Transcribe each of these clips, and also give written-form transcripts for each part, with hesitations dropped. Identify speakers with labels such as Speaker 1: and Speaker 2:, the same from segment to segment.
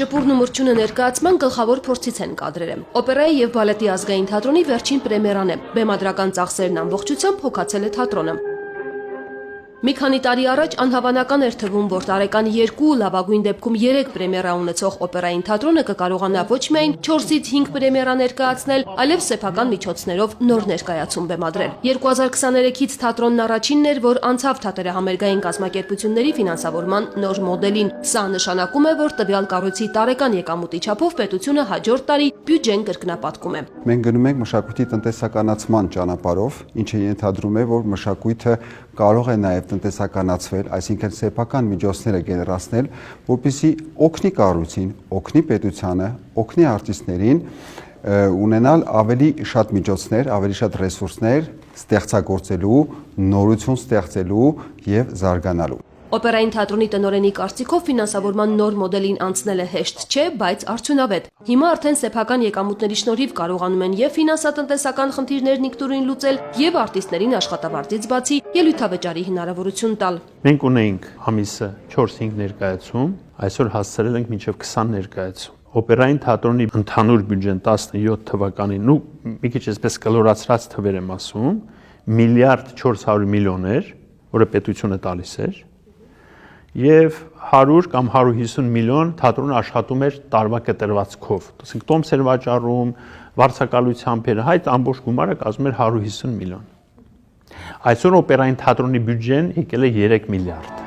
Speaker 1: Ճպուրն ու մրջյունը ներկայացման գլխավոր փորձից են կադրերը։ Օպերայի եւ բալետի ազգային թատրոնի վերջին պրեմիերան է։ Բեմադրական ծախսերն ամբողջությամբ հոգացել է թատրոնը։ Մի քանի տարի առաջ անհավանական էր թվում, որ տարեկան 2, լավագույն դեպքում 3 պրեմիերա ունեցող օպերային թատրոնը կկարողանա ոչ միայն 4-ից 5 պրեմիերա ներկայացնել, այլև սեփական միջոցներով նոր ներկայացում բեմադրել։ 2023-ից թատրոնն առաջինն էր, որ անցավ թատերահամերգային կազմակերպությունների ֆինանսավորման նոր մոդելին։ Սա նշանակում է, որ տվյալ կառույցի տարեկան եկամուտի չափով պետությունը հաջորդ տարի բյուջեն կրկնապատկում է։
Speaker 2: Մենք գնում ենք մշակույթի տնտեսականացման ճանապարհով, ինչը ենթադրում է, որ մշակույթը կարող է նաև տնտեսականացվել, այսինքն սեփական միջոցները գեներացնել, որպեսզի օգնի կառույցին, օգնի պետությանը, օգնի արտիստներին ունենալ ավելի շատ միջոցներ, ավելի շատ ռեսուրսներ ստեղծագործելու, նորություն ստեղծելու եւ զարգանալու։
Speaker 1: Օպերային թատրոնի տնօրենի կարծիքով ֆինանսավորման նոր մոդելին անցնելը հեշտ չէ, բայց արդյունավետ։ Հիմա արդեն սեփական եկամուտների շնորհիվ կարողանում են եւ ֆինանսատնտեսական խնդիրներն ինքնուրույն լուծել, եւ արտիստներին աշխատավարձից բացի ելույթավճարի հնարավորություն տալ։
Speaker 3: Մենք ունեինք ամիսը 4-5 ներկայացում, այսօր հասցրել ենք մինչև 20 ներկայացում։ Օպերային թատրոնի ընդհանուր բյուջեն 17 թվականին, մի քիչ այսպես կլորացրած թվեր եմ ասում, 1.4 միլիարդ էր, որը պետությունը տալիս էր, եւ 100 կամ 150 միլիոն թատրոնը աշխատում էր տարվա կտրվածքով։ Ասենք տոմս էր վաճառում, վարձակալությամբ էր, այդ ամբողջ գումարը կազմում էր 150 միլիոն։ Այսօր օպերային թատրոնի բյուջեն եկել է 3 միլիարդ։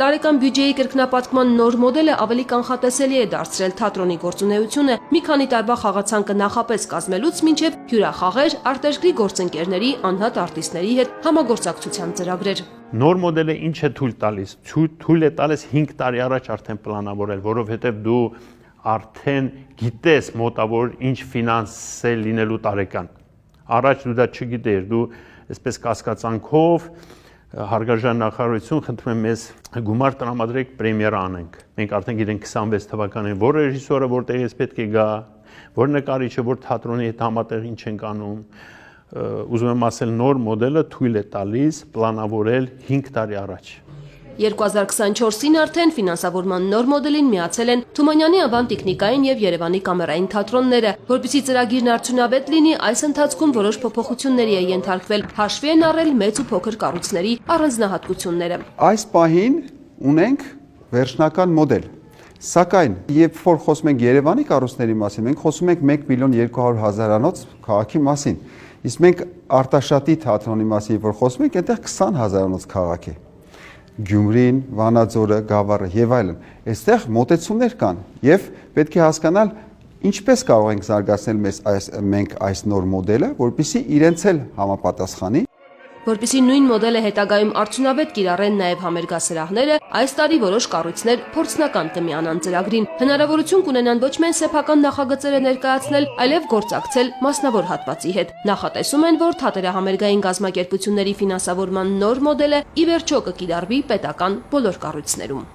Speaker 1: Տարեկան բյուջեի կրկնապատկման նոր մոդելը ավելի կանխատեսելի է դարձրել թատրոնի գործունեությունը մի քանի տարվա խաղացանկը նախապես կազմելուց մինչև հյուրախաղեր, արտերկրի գործընկերների, անհատ արտիստների հետ համագործակցության ծրագրեր։
Speaker 3: Նոր մոդելը ինչ է թույլ տալիս։ Թույլ է տալիս 5 տարի առաջ արդեն պլանավորել, որովհետև դու արդեն գիտես մոտավոր ինչ ֆինանսել լինելու տարեկան։ Առաջ դու դա չգիտեիր, դու այսպես կասկածանքով հարգարժան նախարարություն խնդրում եմ մեզ գումար տրամադրեք պրեմիերա անենք։ Մենք արդեն գիտենք 26 թվականին որ ռեժիսորը որտեղից պետք է գա, որ նկարիչը, որ թատրոնի հետ համատեղ ինչ ենք անում։ Ուզում եմ ասել նոր մոդելը թույլ է տալիս պլանավորել 5 տարի առաջ։
Speaker 1: 2024-ին արդեն ֆինանսավորման նոր մոդելին միացել են Թումանյանի անվան տիկնիկային եւ Երևանի կամերային թատրոնները, որպեսզի ծրագիրն արդյունավետ լինի, այս ընթացքում որոշ փոփոխությունների է ենթարկվել, հաշվի են առել մեծ ու փոքր կառույցների առանձնահատկությունները։
Speaker 2: Այս պահին ունենք վերջնական մոդել։ Սակայն, երբ որ խոսում ենք Երևանի կառույցների մասին, մենք խոսում ենք 1.2 միլիոն քաղաքի մասին։ Իսկ մենք Արտաշատի թատրոնի մասին, որ խոսում ենք, այնտեղ 20,000 քաղաք է։ Գյումրին, Վանաձորը, Գավառը եւ այլն։ Այստեղ մոտեցումներ կան եւ պետք է հասկանալ ինչպես կարող ենք զարգացնել մենք այս նոր մոդելը, որպեսզի իրենց էլ համապատասխանի։
Speaker 1: Որպեսզի նույն մոդելը հետագայում արդյունավետ կիրառեն նաև համերգասրահները, այս տարի որոշ կառույցներ փորձնական կմիանան ծրագրին։ Հնարավորություն կունենան ոչ միայն սեփական նախագծերը ներկայացնել, այլև գործակցել մասնավոր հատվածի հետ։ Նախատեսում են, որ թատերահամերգային կազմակերպությունների ֆինանսավորման նոր մոդելը ի վերջո կկիրառվի պետական բոլոր կառույցներում։